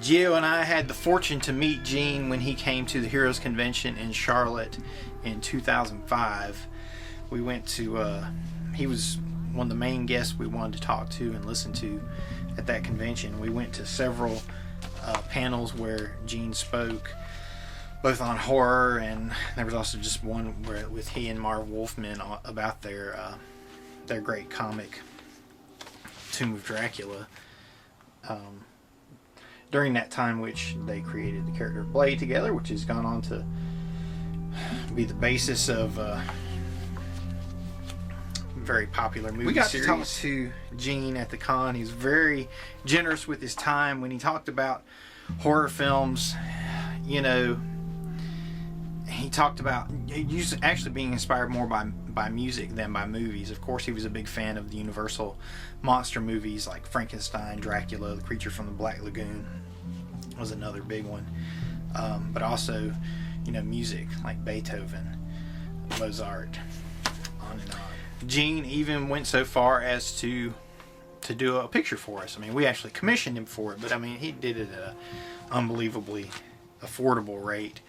Gio and I had the fortune to meet Gene when he came to the Heroes Convention in Charlotte in 2005. We went to, he was one of the main guests we wanted to talk to and listen to at that convention. We went to several panels where Gene spoke, both on horror, and there was also just one where with he and Marv Wolfman about their great comic, Tomb of Dracula. During that time, which they created the character of Blade together, which has gone on to be the basis of a very popular movie series. We got to talk to Gene at the con. He's very generous with his time when he talked about horror films. You know, he talked about actually being inspired more by music than by movies. Of course, he was a big fan of the Universal monster movies like Frankenstein, Dracula, The Creature from the Black Lagoon was another big one. But also, you know, music like Beethoven, Mozart, on and on. Gene even went so far as to do a picture for us. I mean, we actually commissioned him for it, but I mean, he did it at an unbelievably affordable rate.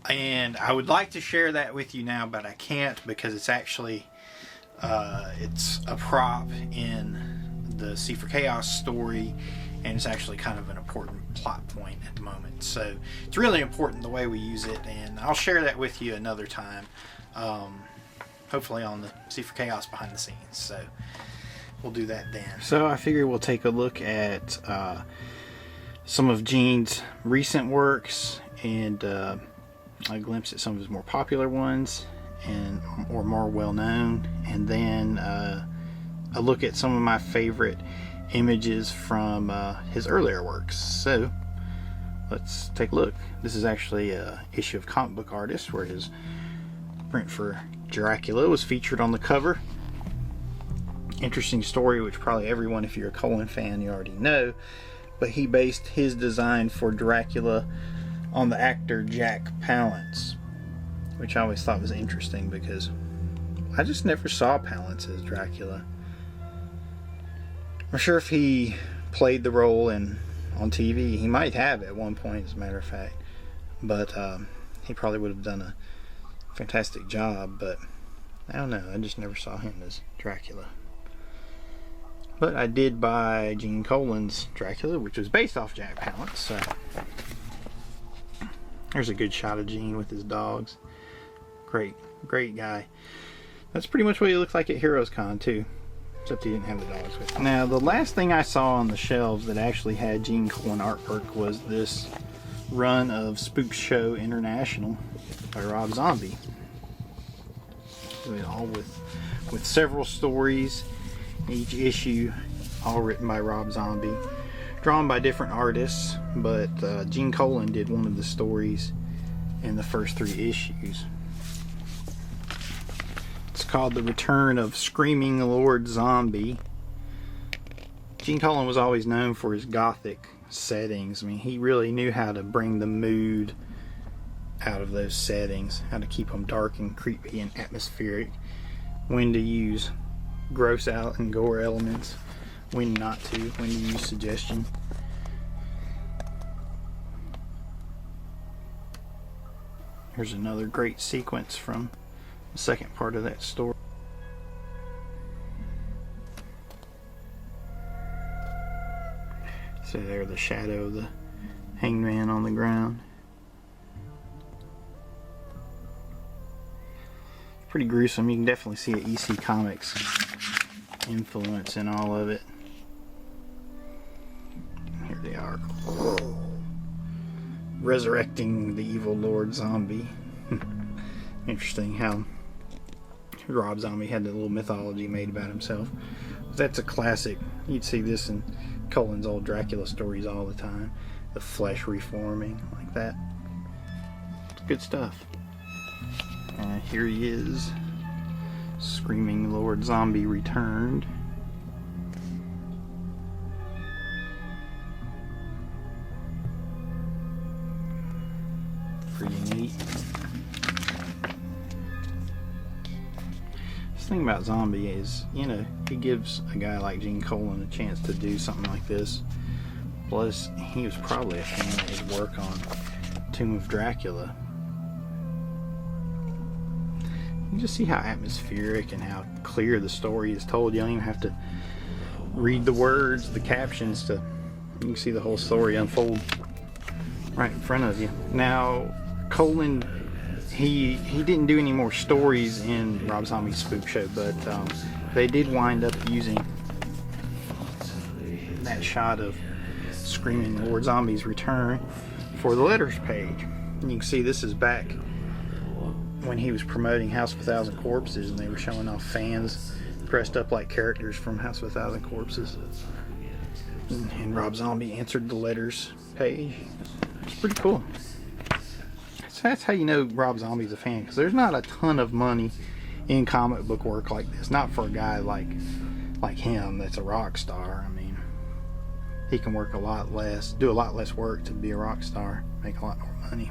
And I would like to share that with you now, but I can't because it's actually it's a prop in the C for Chaos story, and it's actually kind of an important plot point at the moment. So it's really important the way we use it, and I'll share that with you another time, hopefully on the C for Chaos behind the scenes. So we'll do that then. So I figure we'll take a look at some of Gene's recent works and a glimpse at some of his more popular ones or more well-known, and then a look at some of my favorite images from his earlier works. So let's take a look. This is actually an issue of Comic Book Artist where his print for Dracula was featured on the cover. Interesting story, which probably everyone, if you're a Colan fan, you already know, but he based his design for Dracula on the actor Jack Palance, which I always thought was interesting because I just never saw Palance as Dracula. I'm sure if he played the role on TV, he might have at one point, as a matter of fact, but he probably would have done a fantastic job, but I don't know, I just never saw him as Dracula. But I did buy Gene Colan's Dracula, which was based off Jack Palance, so there's a good shot of Gene with his dogs. Great guy. That's pretty much what he looked like at Heroes Con too, except he didn't have the dogs with him. Now, the last thing I saw on the shelves that actually had Gene Colan artwork was this run of Spookshow International by Rob Zombie. All with several stories, each issue all written by Rob Zombie, drawn by different artists, but Gene Colan did one of the stories in the first 3 issues. It's called The Return of Screaming Lord Zombie. Gene Colan was always known for his gothic settings. I mean, he really knew how to bring the mood out of those settings, how to keep them dark and creepy and atmospheric, when to use gross out and gore elements, when not to, when to use suggestion. Here's another great sequence from the second part of that story. So there, the shadow of the hanged man on the ground. Pretty gruesome. You can definitely see an EC Comics influence in all of it. Here they are, resurrecting the evil Lord Zombie. Interesting how Rob Zombie had a little mythology made about himself. That's a classic. You'd see this in Colan's old Dracula stories all the time. The flesh reforming like that. It's good stuff. Here he is, Screaming Lord Zombie returned. Pretty neat. This thing about Zombie is, you know, he gives a guy like Gene Colan a chance to do something like this Plus, he was probably a fan of his work on Tomb of Dracula. You just see how atmospheric and how clear the story is told. You don't even have to read the words, the captions, to you can see the whole story unfold right in front of you. Now, Colan, he didn't do any more stories in Rob Zombie Spookshow, but they did wind up using that shot of screaming Lord Zombie's return for the letters page. And you can see this is back when he was promoting House of a Thousand Corpses, and they were showing off fans dressed up like characters from House of a Thousand Corpses. And Rob Zombie answered the letters page. It's pretty cool. So that's how you know Rob Zombie's a fan, because there's not a ton of money in comic book work like this. Not for a guy like him that's a rock star. I mean, he can work a lot less, do a lot less work to be a rock star, make a lot more money.